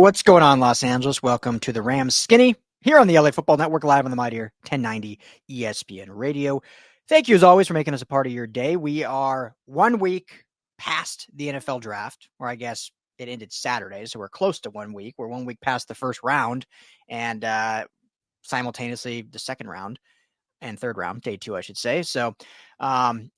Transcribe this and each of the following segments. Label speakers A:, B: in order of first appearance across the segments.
A: What's going on, Los Angeles? Welcome to the Rams Skinny here on the LA Football Network, live on the Mighty 1090 ESPN Radio. Thank you, as always, for making us a part of your day. We are 1 week past the NFL draft, or I guess it ended Saturday, so we're close to 1 week. We're 1 week past the first round and simultaneously the second round and third round, day 2, I should say. So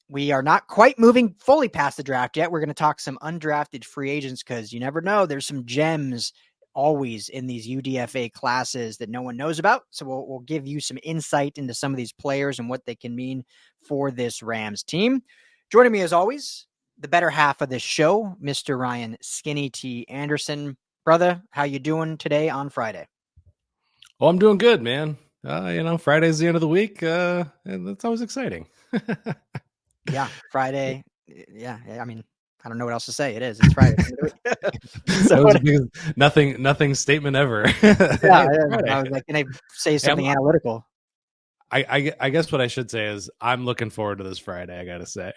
A: we are not quite moving fully past the draft yet. We're going to talk some undrafted free agents because you never know. There's some gems always in these UDFA classes that no one knows about. So we'll give you some insight into some of these players and what they can mean for this Rams team. Joining me as always, the better half of this show, Mr. Ryan Skinny T. Anderson. Brother, how you doing today on Friday?
B: Oh, I'm doing good, man. Friday's the end of the week, and that's always exciting.
A: Yeah, Friday. Yeah, I mean, I don't know what else to say. It's Friday.
B: So that was nothing statement ever.
A: Yeah, I was like, can I say something analytical?
B: I guess what I should say is I'm looking forward to this Friday. I gotta say.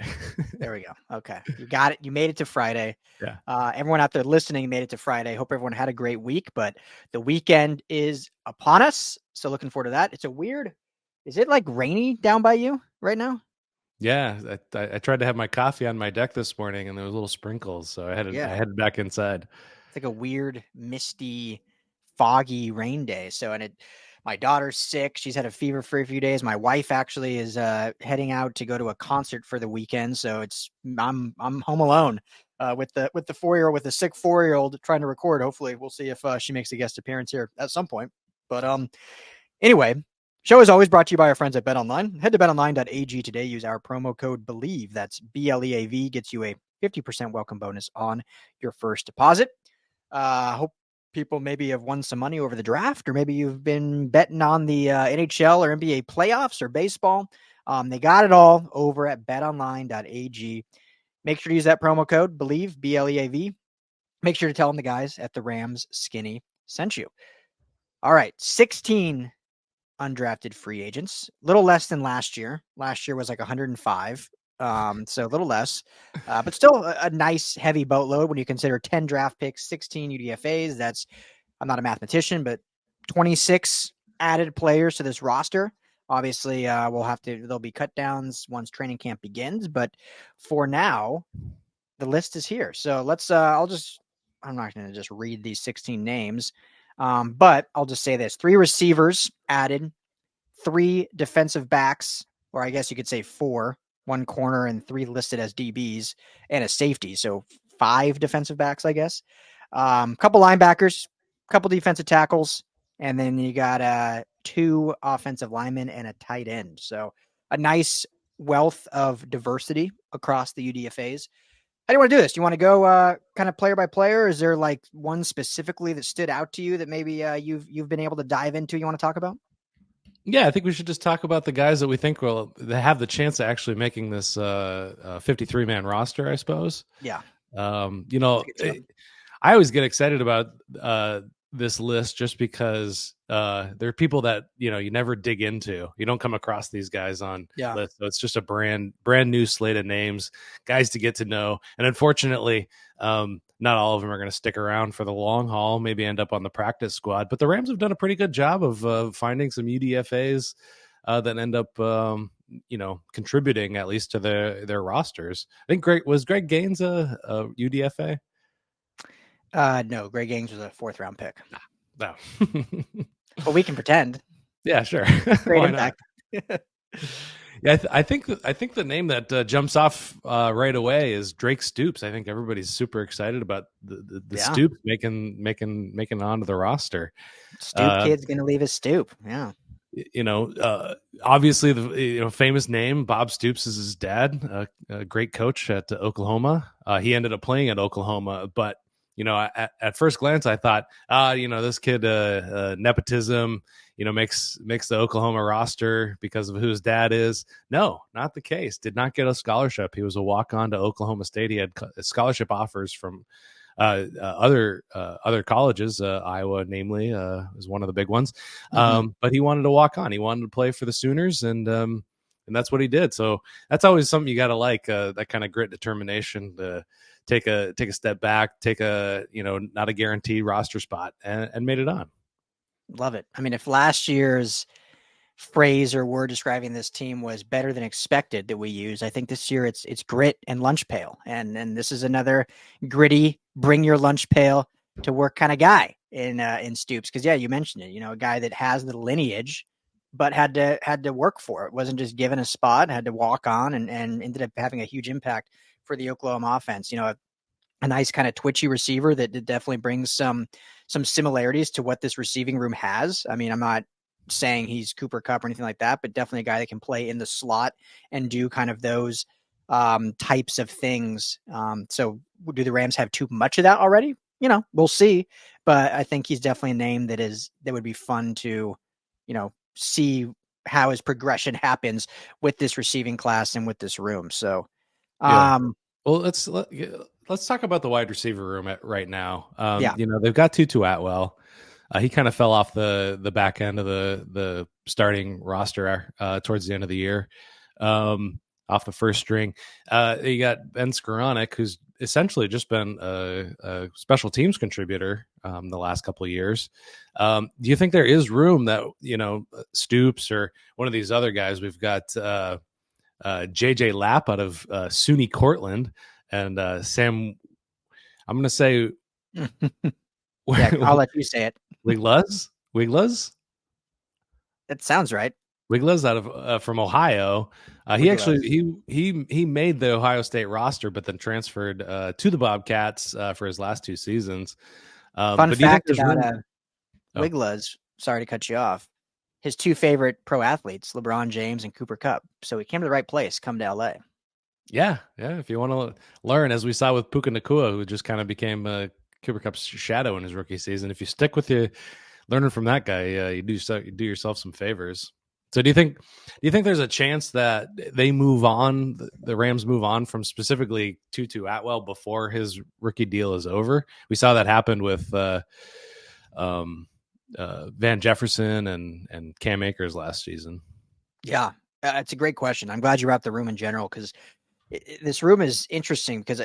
A: There we go. Okay, you got it. You made it to Friday.
B: Yeah.
A: Everyone out there listening made it to Friday. Hope everyone had a great week. But the weekend is upon us, so looking forward to that. It's a weird. Is it like rainy down by you right now?
B: Yeah, I tried to have my coffee on my deck this morning, and there was little sprinkles, so I headed back inside.
A: It's like a weird, misty, foggy rain day. So, my daughter's sick. She's had a fever for a few days. My wife actually is heading out to go to a concert for the weekend. So I'm home alone with the 4-year-old, with the sick 4-year-old trying to record. Hopefully, we'll see if she makes a guest appearance here at some point. But anyway. Show is always brought to you by our friends at BetOnline. Head to betonline.ag today. Use our promo code BELIEVE. That's BLEAV. Gets you a 50% welcome bonus on your first deposit. Hope people maybe have won some money over the draft, or maybe you've been betting on the NHL or NBA playoffs or baseball. They got it all over at betonline.ag. Make sure to use that promo code BELIEVE, BLEAV. Make sure to tell them the guys at the Rams Skinny sent you. All right, 16 undrafted free agents, a little less than last year. Last year was like 105. So a little less, but still a nice heavy boatload when you consider 10 draft picks, 16 UDFAs. That's, I'm not a mathematician, but 26 added players to this roster. Obviously, there'll be cut downs once training camp begins, but for now, the list is here. So I'm not going to just read these 16 names. But I'll just say this: 3 receivers added, 3 defensive backs, or I guess you could say 4, 1 corner and 3 listed as DBs, and a safety. So 5 defensive backs, I guess. Couple linebackers, couple defensive tackles, and then you got 2 offensive linemen and a tight end. So a nice wealth of diversity across the UDFAs. How do you want to do this? Do you want to go kind of player by player? Or is there like one specifically that stood out to you that maybe you've been able to dive into? You want to talk about?
B: Yeah, I think we should just talk about the guys that we think will have the chance of actually making this 53-man roster, I suppose.
A: Yeah.
B: I always get excited about this list just because there are people that you never dig into. You don't come across these guys on lists, so it's just a brand new slate of names, guys to get to know. And unfortunately, not all of them are going to stick around for the long haul. Maybe end up on the practice squad. But the Rams have done a pretty good job of finding some UDFAs that end up contributing at least to their rosters. I think Greg Gaines a UDFA.
A: No, Greg Gaines was a 4th round pick.
B: No.
A: But we can pretend.
B: Yeah, sure.
A: Great impact.
B: Yeah, I think the name that jumps off right away is Drake Stoops. I think everybody's super excited about the Stoops making it onto the roster.
A: Stoop kid's going to leave his stoop. Yeah.
B: Obviously the famous name Bob Stoops is his dad, a great coach at Oklahoma. He ended up playing at Oklahoma, but at first glance, I thought, this kid, nepotism, makes the Oklahoma roster because of who his dad is. No, not the case. Did not get a scholarship. He was a walk-on to Oklahoma State. He had scholarship offers from other colleges. Iowa, namely, is one of the big ones. But he wanted to walk on. He wanted to play for the Sooners, and that's what he did. So that's always something you got to like, that kind of grit, determination to take a step back, take a, not a guaranteed roster spot, and made it on.
A: Love it. I mean, if last year's phrase or word describing this team was better than expected that we use, I think this year it's grit and lunch pail. And this is another gritty, bring your lunch pail to work kind of guy in Stoops. Cause yeah, you mentioned it, a guy that has the lineage, but had to work for it. Wasn't just given a spot, had to walk on and ended up having a huge impact for the Oklahoma offense. A nice kind of twitchy receiver that definitely brings some similarities to what this receiving room has. I mean, I'm not saying he's Cooper Kupp or anything like that, but definitely a guy that can play in the slot and do kind of those types of things. So do the Rams have too much of that already? We'll see. But I think he's definitely a name that would be fun to, see how his progression happens with this receiving class and with this room. So,
B: well, let's talk about the wide receiver room right now. They've got Tutu Atwell. He kind of fell off the back end of the starting roster towards the end of the year, off the first string. You got Ben Skowronek, who's essentially just been a special teams contributor the last couple of years. Do you think there is room that, Stoops or one of these other guys? We've got JJ Lapp out of SUNY Cortland, and Sam, I'm going to say...
A: Yeah, I'll let you say it.
B: Wiglaz?
A: That sounds right.
B: Wiglaz out of from Ohio. He actually he made the Ohio State roster, but then transferred to the Bobcats for his last 2 seasons.
A: Fun fact about Wiglaz, sorry to cut you off, his 2 favorite pro athletes, LeBron James and Cooper Kupp. So he came to the right place, come to LA.
B: Yeah. If you want to learn, as we saw with Puka Nacua, who just kind of became Cooper Kupp's shadow in his rookie season. If you stick with learning from that guy, you do yourself some favors. So do you think there's a chance that they move on, the Rams move on from specifically Tutu Atwell before his rookie deal is over? We saw that happen with Van Jefferson and Cam Akers last season.
A: Yeah, it's a great question. I'm glad you wrapped the room in general, because this room is interesting because,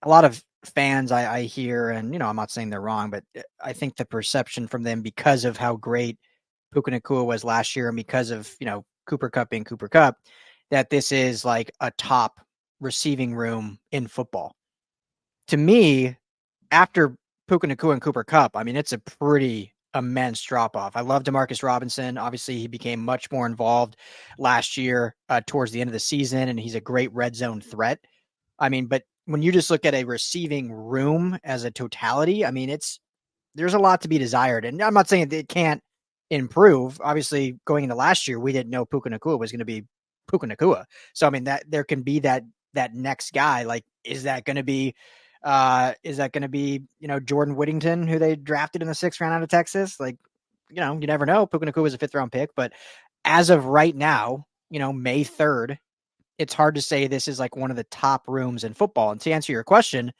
A: a lot of fans I hear, and, I'm not saying they're wrong, but I think the perception from them, because of how great Puka Nacua was last year and because of, Cooper Kupp being Cooper Kupp, that this is like a top receiving room in football. To me, after Puka Nacua and Cooper Kupp, I mean, it's a pretty immense drop off. I love Demarcus Robinson. Obviously, he became much more involved last year towards the end of the season, and he's a great red zone threat. I mean, but when you just look at a receiving room as a totality, I mean, there's a lot to be desired. And I'm not saying that it can't improve. Obviously, going into last year, we didn't know Puka Nacua was going to be Puka Nacua. So, I mean, that there can be that next guy. Like, is that going to be, Jordan Whittington, who they drafted in the 6th round out of Texas? Like, you never know. Puka Nacua was a 5th round pick, but as of right now, May 3rd, it's hard to say this is like one of the top rooms in football. And to answer your question,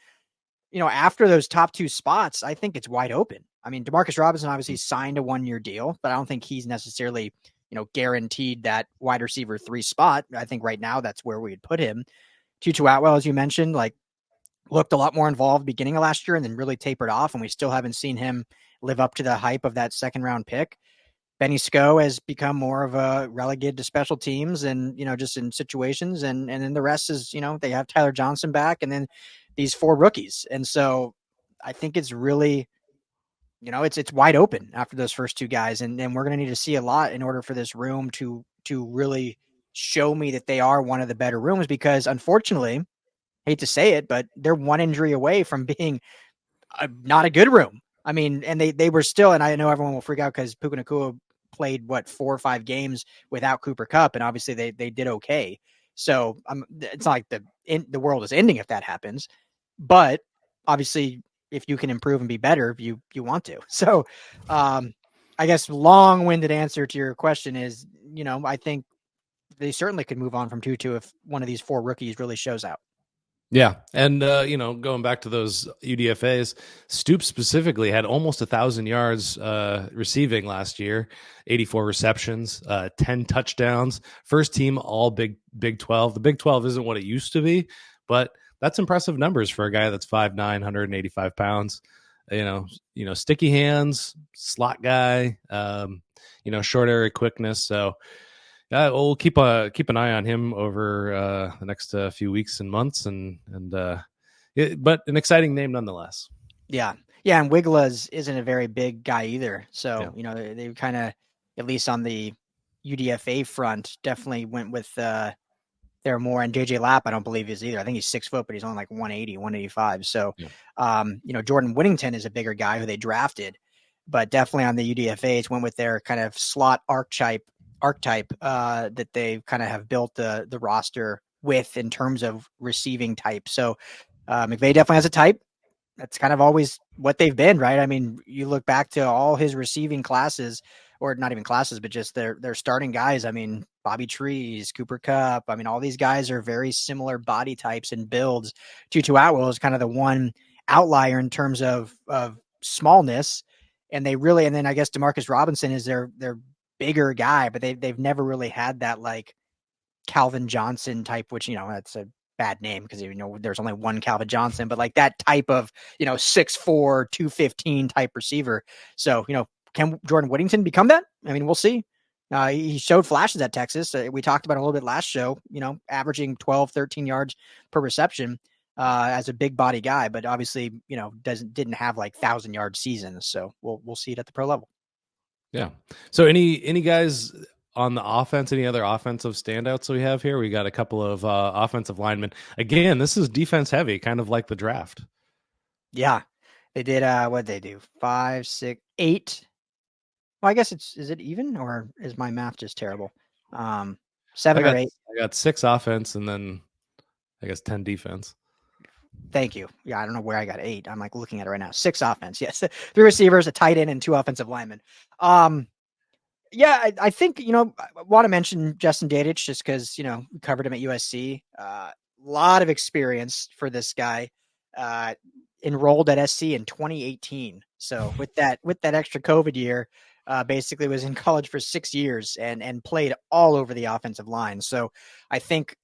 A: after those top 2 spots, I think it's wide open. I mean, Demarcus Robinson obviously signed a 1-year deal, but I don't think he's necessarily, guaranteed that wide receiver 3 spot. I think right now that's where we'd put him. Tutu Atwell, as you mentioned, like, looked a lot more involved beginning of last year and then really tapered off, and we still haven't seen him live up to the hype of that 2nd round pick. Benny Sko has become more of a relegated to special teams and, just in situations. And then the rest is, they have Tyler Johnson back and then these 4 rookies. And so I think it's really, it's wide open after those first 2 guys. And we're going to need to see a lot in order for this room to really show me that they are one of the better rooms, because unfortunately, hate to say it, but they're 1 injury away from being not a good room. I mean, and they were still, and I know everyone will freak out because Puka Nacua played 4 or 5 games without Cooper Kupp, and obviously they did okay. So it's not like the world is ending if that happens, but obviously if you can improve and be better, you want to. So I guess long-winded answer to your question is, I think they certainly could move on from Tutu if one of these 4 rookies really shows out.
B: Yeah. And, going back to those UDFAs, Stoops specifically had almost 1,000 yards receiving last year, 84 receptions, 10 touchdowns. First team all Big 12. The Big 12 isn't what it used to be, but that's impressive numbers for a guy that's 5'9", 185 pounds. Sticky hands, slot guy, short area quickness. So, we'll keep an eye on him over the next few weeks and months, but an exciting name nonetheless.
A: Yeah, and Wigla isn't a very big guy either. So they kind of, at least on the UDFA front, definitely went with they're more. And JJ Lapp, I don't believe is either. I think he's 6 foot, but he's only like 180, 185. So, Jordan Whittington is a bigger guy who they drafted, but definitely on the UDFAs went with their kind of slot archetype that they kind of have built the roster with in terms of receiving type. So McVay definitely has a type. That's kind of always what they've been, right? I mean, you look back to all his receiving classes, or not even classes, but just their starting guys. I mean, Bobby Trees, Cooper Kupp. I mean, all these guys are very similar body types and builds. Tutu Atwell is kind of the one outlier in terms of smallness. And then I guess Demarcus Robinson is their bigger guy, but they've never really had that like Calvin Johnson type, which, that's a bad name because there's only one Calvin Johnson, but like that type of 6'4", 215 type receiver. So can Jordan Whittington become that? I mean, we'll see. He showed flashes at Texas. We talked about it a little bit last show. Averaging 12, 13 yards per reception as a big body guy, but obviously didn't have like 1,000-yard seasons. So we'll see it at the pro level.
B: Yeah. So any guys on the offense, any other offensive standouts we have here? We got a couple of offensive linemen. Again, this is defense heavy, kind of like the draft.
A: Yeah. They did, what'd they do? 5, 6, 8. Well, I guess is it even, or is my math just terrible? 7 or 8.
B: I got 6 offense and then I guess 10 defense.
A: Thank you. Yeah, I don't know where I got 8. I'm like looking at it right now. 6 offense. Yes. 3 receivers, a tight end, and 2 offensive linemen. I think, I want to mention Justin Dadich just because, we covered him at USC. A lot of experience for this guy. Enrolled at SC in 2018. So with that extra COVID year, basically was in college for 6 years and played all over the offensive line. So I think,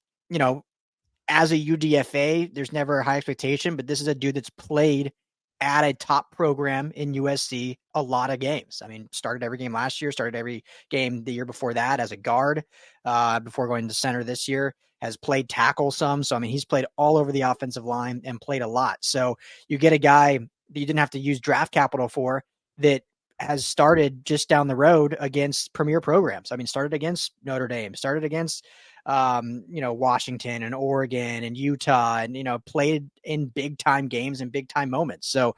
A: as a UDFA, there's never a high expectation, but this is a dude that's played at a top program in USC a lot of games. I mean, started every game last year, started every game the year before that as a guard, before going to center this year, has played tackle some. So, I mean, he's played all over the offensive line and played a lot. So you get a guy that you didn't have to use draft capital for that has started just down the road against premier programs. I mean, started against Notre Dame, started against Washington and Oregon and Utah, and, played in big time games and big time moments. So,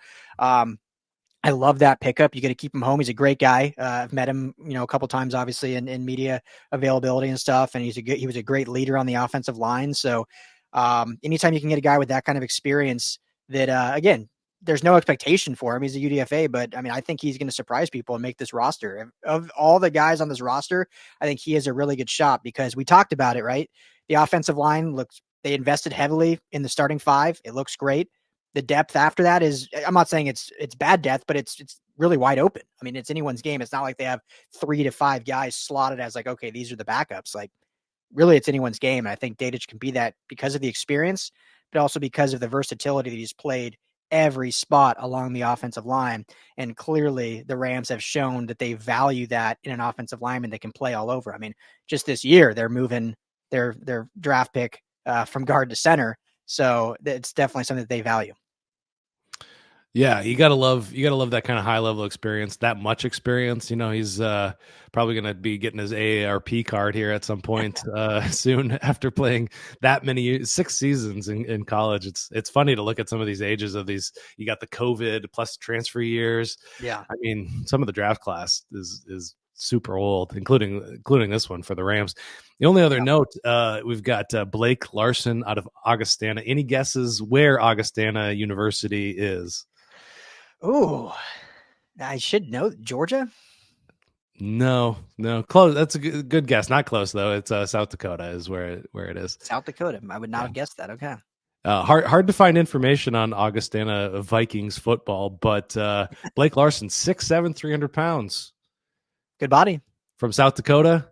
A: I love that pickup. You got to keep him home. He's a great guy. I've met him, a couple times, obviously in media availability and stuff. And he was a great leader on the offensive line. So, anytime you can get a guy with that kind of experience that, again, there's no expectation for him. He's a UDFA, but I mean, I think he's going to surprise people and make this roster. Of all the guys on this roster, I think he has a really good shot because we talked about it, right? The offensive line they invested heavily in the starting 5. It looks great. The depth after that I'm not saying it's bad depth, but it's really wide open. I mean, it's anyone's game. It's not like they have 3 to 5 guys slotted as like, okay, these are the backups. Like really it's anyone's game. And I think Dadich can be that because of the experience, but also because of the versatility that he's played every spot along the offensive line. And clearly the Rams have shown that they value that in an offensive lineman that can play all over. I mean, just this year, they're moving their draft pick from guard to center. So it's definitely something that they value.
B: Yeah, you gotta love that kind of high level experience, that much experience. He's probably gonna be getting his AARP card here at some point soon after playing that many years, 6 seasons in college. It's funny to look at some of these ages of these. You got the COVID plus transfer years.
A: Yeah,
B: I mean, some of the draft class is super old, including this one for the Rams. The only other note, we've got Blake Larson out of Augustana. Any guesses where Augustana University is?
A: Oh, I should know. Georgia?
B: No, close. That's a good guess. Not close though. It's South Dakota is where it is.
A: South Dakota. I would not have guessed that. Okay.
B: Hard to find information on Augustana Vikings football, but Blake Larson, 6'7", 300 pounds.
A: Good body.
B: From South Dakota,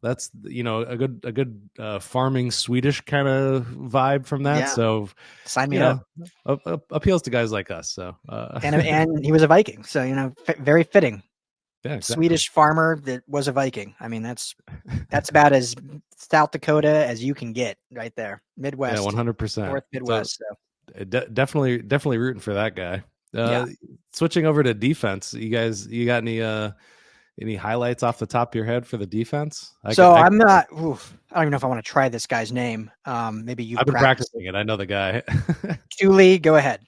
B: that's a good farming Swedish kind of vibe from that. Yeah. So
A: sign me up.
B: Appeals to guys like us. So
A: and he was a Viking, so very fitting.
B: Yeah, exactly.
A: Swedish farmer that was a Viking. I mean, that's about as South Dakota as you can get right there. Midwest.
B: Yeah, 100%.
A: North Midwest.
B: So. Definitely rooting for that guy. Switching over to defense, you got any highlights off the top of your head for the defense?
A: I'm not. I don't even know if I want to try this guy's name. Maybe you've.
B: I've been practicing it. I know the guy.
A: Julie, go ahead.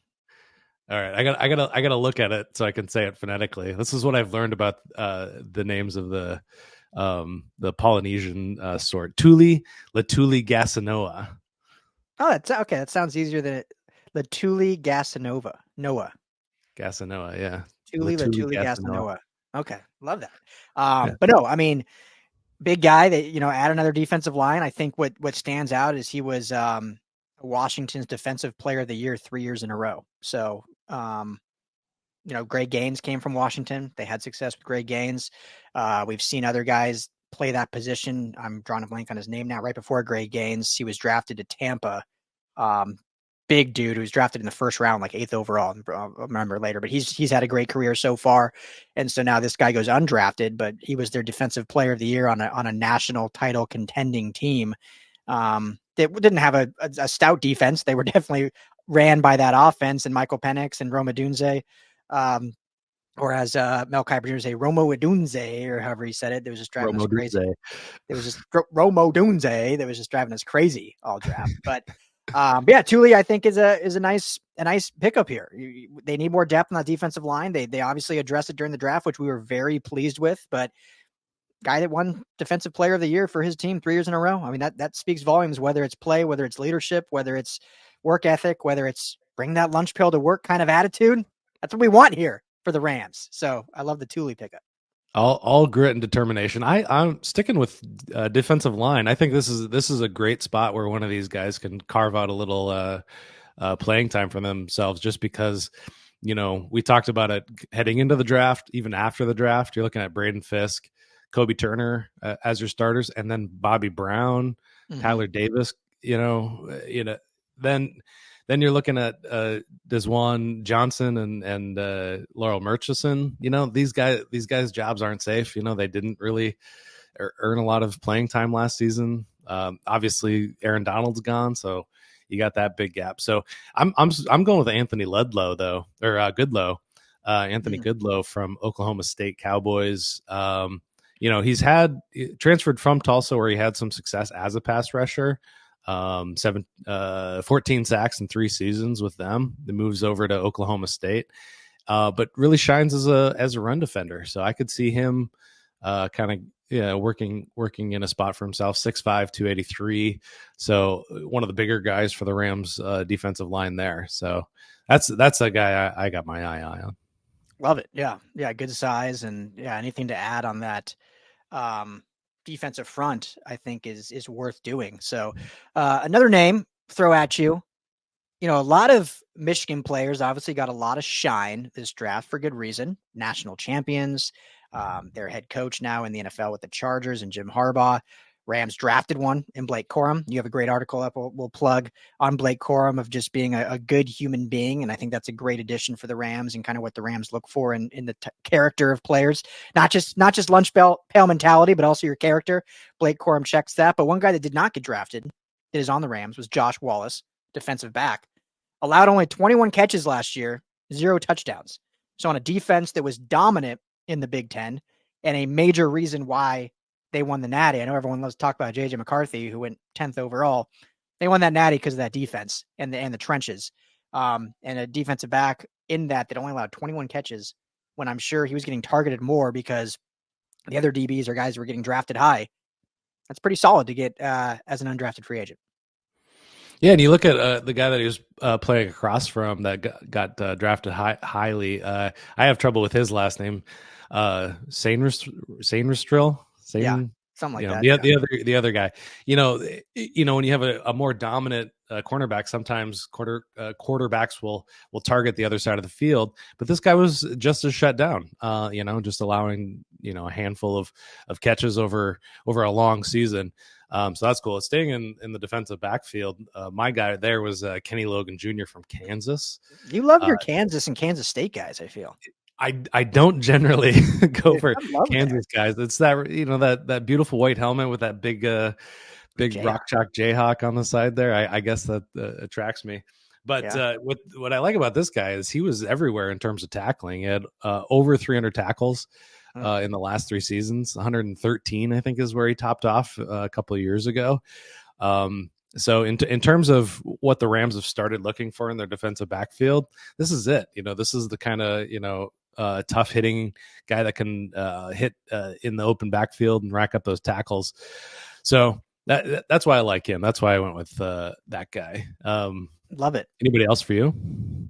B: All right, I gotta look at it so I can say it phonetically. This is what I've learned about the names of the Polynesian sort. Tuli Latuli Gasanoa.
A: Oh, that's okay. That sounds easier than Latuli Gasanova. Noah.
B: Gasanoa, yeah.
A: Tuli Latuli Gasanoa. Okay, love that. But no, I mean, big guy that add another defensive line. I think what stands out is he was Washington's Defensive Player of the Year 3 years in a row. So. Greg Gaines came from Washington. They had success with Greg Gaines. We've seen other guys play that position. I'm drawing a blank on his name now. Right before Greg Gaines, he was drafted to Tampa. Big dude who was drafted in the first round, like 8th overall. I'll remember later, but he's had a great career so far. And so now this guy goes undrafted, but he was their Defensive Player of the Year on a national title contending team. They didn't have a stout defense. They were definitely ran by that offense and Michael Penix and Roma Dunze, or as Mel Kiper Jr. say, Romo Dunze, or however he said it. There was just driving us crazy. There was just Romo Dunze that was just driving us crazy all draft. But yeah, Tuli I think is a nice pickup here. They need more depth on that defensive line. They obviously addressed it during the draft, which we were very pleased with. But guy that won Defensive Player of the Year for his team 3 years in a row. I mean that speaks volumes. Whether it's play, whether it's leadership, whether it's work ethic, whether it's bring that lunch pail to work kind of attitude. That's what we want here for the Rams. So I love the Tuli pickup.
B: All grit and determination. I'm sticking with defensive line. I think this is a great spot where one of these guys can carve out a little playing time for themselves, just because, we talked about it heading into the draft, even after the draft. You're looking at Braden Fisk, Kobie Turner as your starters, and then Bobby Brown, Tyler Davis, then you're looking at Desjuan Johnson and Laurel Murchison. These guys' jobs aren't safe. They didn't really earn a lot of playing time last season. Obviously, Aaron Donald's gone, so you got that big gap. So I'm going with Anthony Ludlow though, or Goodlow, Anthony Goodlow from Oklahoma State Cowboys. He's transferred from Tulsa, where he had some success as a pass rusher. 14 sacks in 3 seasons with them. He moves over to Oklahoma State, but really shines as a run defender. So I could see him working in a spot for himself. 6'5", 283. So one of the bigger guys for the Rams defensive line there. So that's a guy I got my eye on.
A: Love it. Yeah, good size, and anything to add on that defensive front, I think is worth doing. So another name throw at you. A lot of Michigan players obviously got a lot of shine this draft for good reason. National champions, their head coach now in the NFL with the Chargers and Jim Harbaugh. Rams drafted one in Blake Corum. You have a great article up we'll plug on Blake Corum of just being a good human being. And I think that's a great addition for the Rams and kind of what the Rams look for in the character of players, not just lunch pail mentality, but also your character. Blake Corum checks that. But one guy that did not get drafted that is on the Rams was Josh Wallace, defensive back. Allowed only 21 catches last year, 0 touchdowns. So on a defense that was dominant in the Big Ten, and a major reason why they won the Natty. I know everyone loves to talk about J.J. McCarthy, who went 10th overall. They won that Natty because of that defense and the trenches. And a defensive back in that only allowed 21 catches, when I'm sure he was getting targeted more because the other DBs are guys who were getting drafted high. That's pretty solid to get as an undrafted free agent.
B: Yeah, and you look at the guy that he was playing across from that got drafted highly. I have trouble with his last name. Sainristril.
A: Yeah, something like that.
B: The other guy. When you have a more dominant cornerback, sometimes quarterbacks will target the other side of the field. But this guy was just as shut down. Just allowing a handful of catches over a long season. So that's cool. Staying in the defensive backfield, my guy there was Kenny Logan Jr. from Kansas.
A: You love your Kansas and Kansas State guys, I feel.
B: I don't generally go for Kansas guys. It's that that beautiful white helmet with that big rock chalk Jayhawk on the side there. I guess that attracts me. But what I like about this guy is he was everywhere in terms of tackling. He had over 300 tackles in the last 3 seasons. 113, I think, is where he topped off a couple of years ago. So in terms of what the Rams have started looking for in their defensive backfield, this is it. This is the kind of tough hitting guy that can hit in the open backfield and rack up those tackles. So that's why I like him. That's why I went with that guy.
A: Love it.
B: Anybody else for you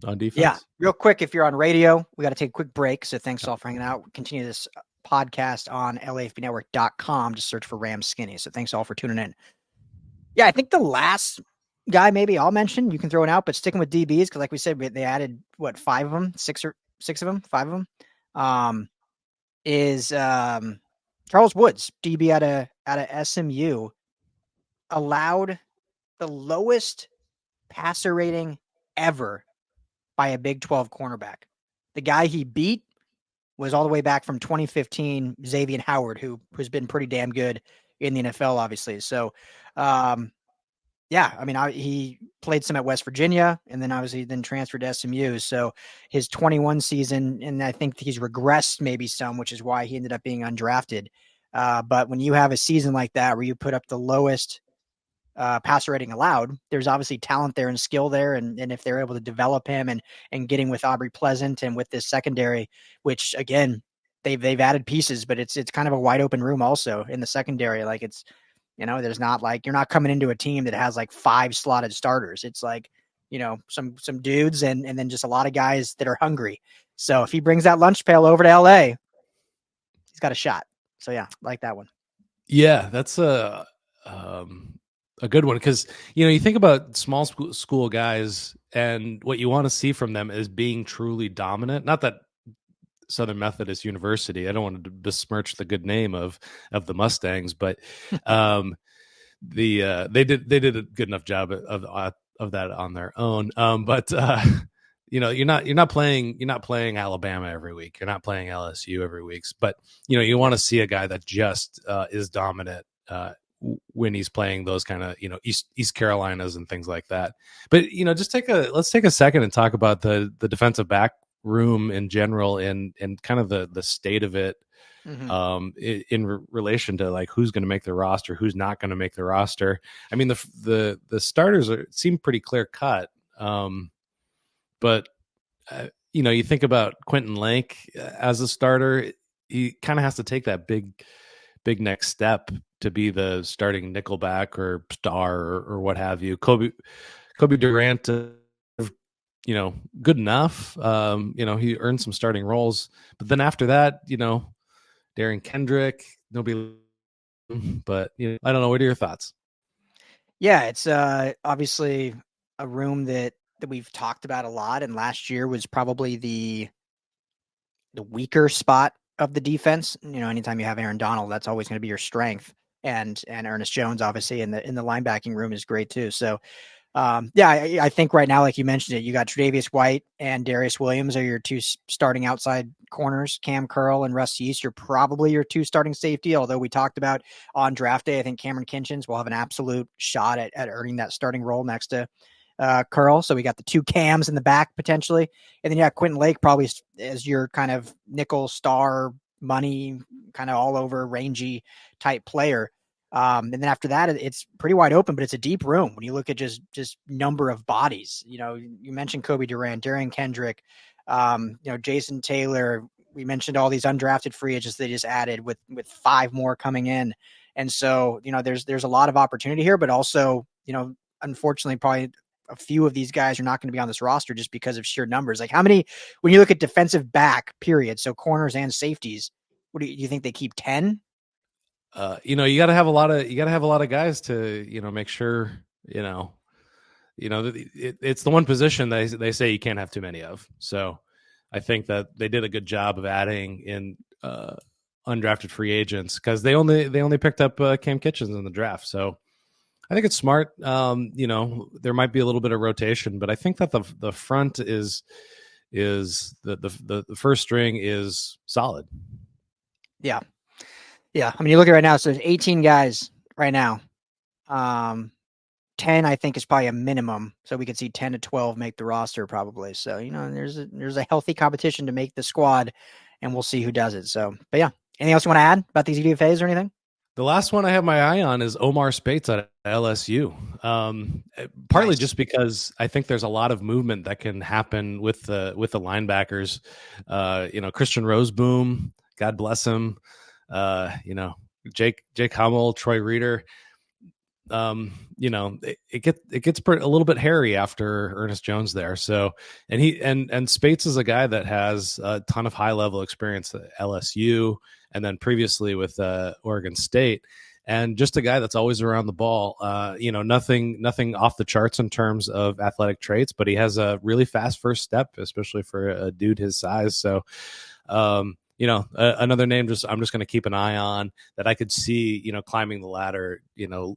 B: on defense?
A: Yeah, real quick. If you're on radio, we got to take a quick break. So thanks all for hanging out. Continue this podcast on LAFBnetwork.com. Just search for Rams Skinny. So thanks all for tuning in. Yeah, I think the last guy maybe I'll mention, you can throw it out, but sticking with DBs, because like we said, they added, 5 of them? 6 of them? 5 of them? Is Charles Woods, DB out of SMU, allowed the lowest passer rating ever by a Big 12 cornerback. The guy he beat was all the way back from 2015, Xavier Howard, who's been pretty damn good in the NFL, obviously. So, he played some at West Virginia and then obviously transferred to SMU. So his 21 season, and I think he's regressed maybe some, which is why he ended up being undrafted. But when you have a season like that, where you put up the lowest passer rating allowed, there's obviously talent there and skill there. And if they're able to develop him and getting with Aubrey Pleasant and with this secondary, which again, they've added pieces, but it's kind of a wide open room also in the secondary. Like it's, there's not like, you're not coming into a team that has like 5 slotted starters. It's like, some dudes and then just a lot of guys that are hungry. So if he brings that lunch pail over to LA, he's got a shot. So yeah, like that one.
B: Yeah, that's a good one. Cause you think about small school guys and what you want to see from them is being truly dominant. Not that Southern Methodist University, I don't want to besmirch the good name of the Mustangs, but they did a good enough job of that on their own. You're not playing Alabama every week. You're not playing LSU every week, but you want to see a guy that just is dominant when he's playing those kind of East Carolinas and things like that. But let's take a second and talk about the defensive back room in general and kind of the state of it in relation to like who's going to make the roster, who's not going to make the roster. I mean, the starters seem pretty clear cut, but you think about Quentin Lake as a starter, he kind of has to take that big next step to be the starting nickelback or star or what have you. Cobie Durant, good enough. He earned some starting roles, but then after that, Derion Kendrick, nobody. But I don't know. What are your thoughts?
A: Yeah, it's obviously a room that we've talked about a lot, and last year was probably the weaker spot of the defense. Anytime you have Aaron Donald, that's always going to be your strength, and Ernest Jones, obviously, in the linebacking room is great too. So. I think right now, like you mentioned it, you got Tre'Davious White and Darius Williams are your 2 starting outside corners. Cam Curl and Russ Yeast are probably your 2 starting safety. Although we talked about on draft day, I think Cameron Kinchins will have an absolute shot at earning that starting role next to Curl. So we got the 2 Cams in the back potentially. And then Quentin Lake probably as your kind of nickel star money, kind of all over rangy type player. And then after that, it's pretty wide open, but it's a deep room when you look at just number of bodies. You mentioned Cobie Durant, Derion Kendrick, Jason Taylor. We mentioned all these undrafted free agents they just added with 5 more coming in. And so, there's a lot of opportunity here, but also, unfortunately, probably a few of these guys are not going to be on this roster just because of sheer numbers. Like how many, when you look at defensive back period, so corners and safeties, what do you think they keep 10?
B: you got to have a lot of guys to, make sure, it's the one position they say you can't have too many of. So I think that they did a good job of adding in undrafted free agents, because they only picked up Cam Kitchens in the draft. So I think it's smart. There might be a little bit of rotation, but I think that the front is the first string is solid.
A: Yeah. Yeah. I mean, you look at it right now, so there's 18 guys right now. 10, I think, is probably a minimum. So we could see 10 to 12 make the roster probably. So, there's a healthy competition to make the squad, and we'll see who does it. So, but yeah. Anything else you want to add about these UDFAs or anything?
B: The last one I have my eye on is Omar Speights at LSU. Partly nice. Just because I think there's a lot of movement that can happen with the linebackers. Christian Roseboom, God bless him. Jake Hummel, Troy Reeder. It gets a little bit hairy after Ernest Jones there. So, and Speights is a guy that has a ton of high level experience at LSU, and then previously with Oregon State, and just a guy that's always around the ball. Nothing off the charts in terms of athletic traits, but he has a really fast first step, especially for a dude his size. So, another name I'm just going to keep an eye on that I could see, climbing the ladder,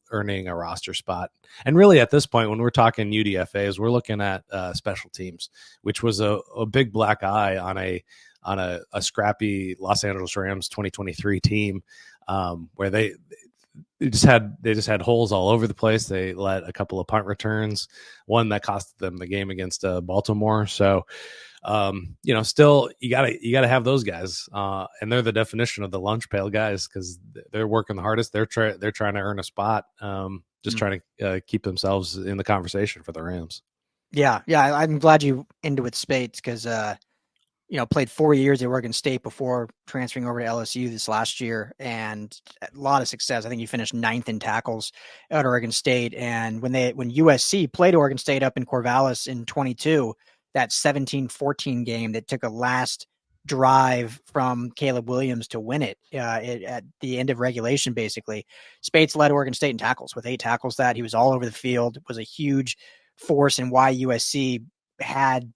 B: earning a roster spot. And really at this point, when we're talking UDFAs, we're looking at special teams, which was a big black eye on a scrappy Los Angeles Rams 2023 team, where they just had holes all over the place. They let a couple of punt returns, one that cost them the game against Baltimore. So, still you gotta have those guys, and they're the definition of the lunch pail guys, because they're working the hardest. They're trying to earn a spot, trying to keep themselves in the conversation for the Rams.
A: Yeah, I'm glad you ended with Speights, because played 4 years at Oregon State before transferring over to LSU this last year, and a lot of success. I think he finished 9th in tackles at Oregon State. And when USC played Oregon State up in Corvallis in 22, that 17-14 game that took a last drive from Caleb Williams to win it, at the end of regulation, basically, Speights led Oregon State in tackles with 8 tackles. That he was all over the field, was a huge force in why USC had,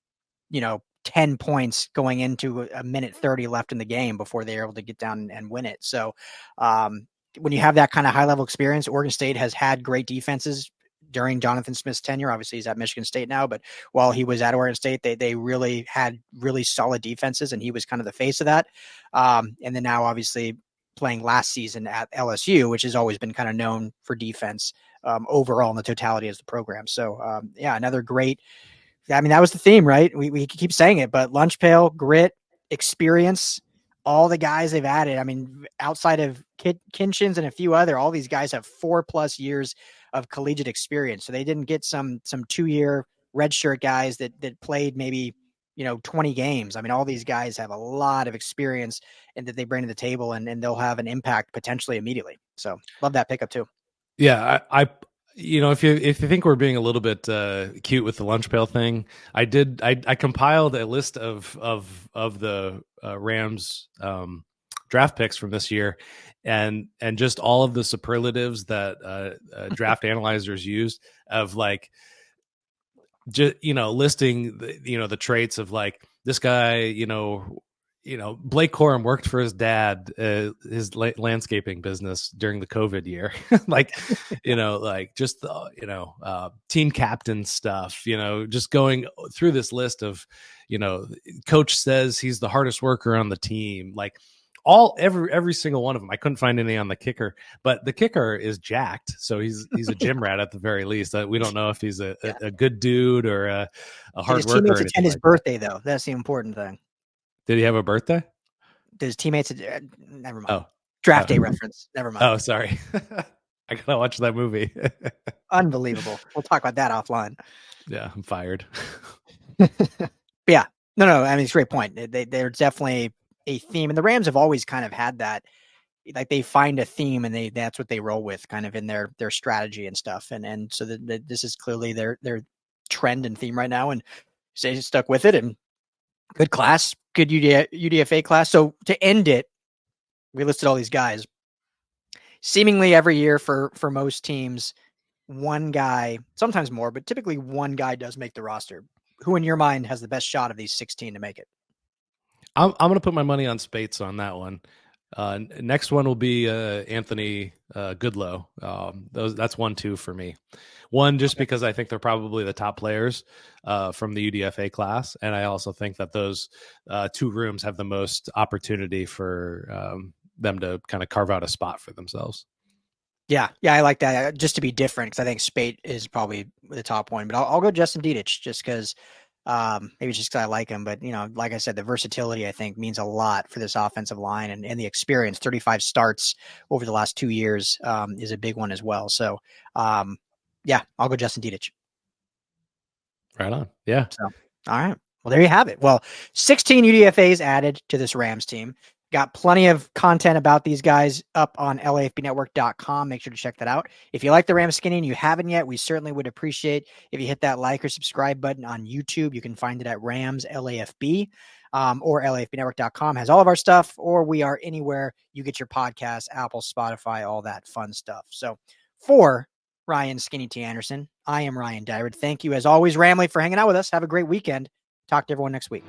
A: 10 points going into a minute 30 left in the game before they were able to get down and win it. So when you have that kind of high level experience, Oregon State has had great defenses during Jonathan Smith's tenure. Obviously he's at Michigan State now, but while he was at Oregon State, they really had really solid defenses, and he was kind of the face of that. And then now obviously playing last season at LSU, which has always been kind of known for defense overall in the totality as the program. So another great, that was the theme, right? We keep saying it, but lunch pail, grit, experience, all the guys they've added. I mean, outside of Kinchins and a few other, all these guys have 4+ years of collegiate experience. So they didn't get some 2-year redshirt guys that played maybe, 20 games. I mean, all these guys have a lot of experience and that they bring to the table, and they'll have an impact potentially immediately. So love that pickup too.
B: Yeah. If you think we're being a little bit cute with the lunch pail thing, I compiled a list of the Rams draft picks from this year, and just all of the superlatives that draft analyzers used of listing the traits of this guy, Blake Corum worked for his dad, his landscaping business during the COVID year, team captain stuff, just going through this list of, coach says he's the hardest worker on the team, every single one of them. I couldn't find any on the kicker, but the kicker is jacked, so he's a gym rat at the very least. We don't know if he's a good dude or a hard worker.
A: His teammates attend his birthday, though. That's the important thing.
B: Did he have a birthday?
A: His teammates, never mind. Oh, draft day reference. Never mind.
B: Oh, sorry. I gotta watch that movie.
A: Unbelievable. We'll talk about that offline.
B: Yeah, I'm fired.
A: Yeah, no. I mean, it's a great point. They're definitely a theme, and the Rams have always kind of had that. They find a theme, and that's what they roll with, kind of in their strategy and stuff. And so this is clearly their trend and theme right now, and they stuck with it. And good class, good UDFA class. So to end it, we listed all these guys. seemingly every year for most teams, one guy, sometimes more, but typically one guy does make the roster. Who in your mind has the best shot of these 16 to make it?
B: I'm going to put my money on Spates on that one. Next one will be Anthony Goodlow. That's 1-2 for me. One, just because I think they're probably the top players from the UDFA class, and I also think that those two rooms have the most opportunity for them to kind of carve out a spot for themselves.
A: Yeah, I like that. Just to be different, because I think Spate is probably the top one, but I'll go Justin Dedich just because maybe it's just because I like him. But, like I said, the versatility, I think, means a lot for this offensive line, and the experience. 35 starts over the last 2 years is a big one as well. So, yeah, I'll go Justin Dedich.
B: Right on. Yeah.
A: So, all right. Well, there you have it. Well, 16 UDFAs added to this Rams team. Got plenty of content about these guys up on LAFBnetwork.com. Make sure to check that out. If you like the Rams skinny and you haven't yet, we certainly would appreciate if you hit that like or subscribe button on YouTube. You can find it at Rams LAFB or LAFBnetwork.com has all of our stuff, or we are anywhere you get your podcasts, Apple, Spotify, all that fun stuff. So for Ryan Skinny T. Anderson, I am Ryan Dyrud. Thank you, as always, Ramley, for hanging out with us. Have a great weekend. Talk to everyone next week.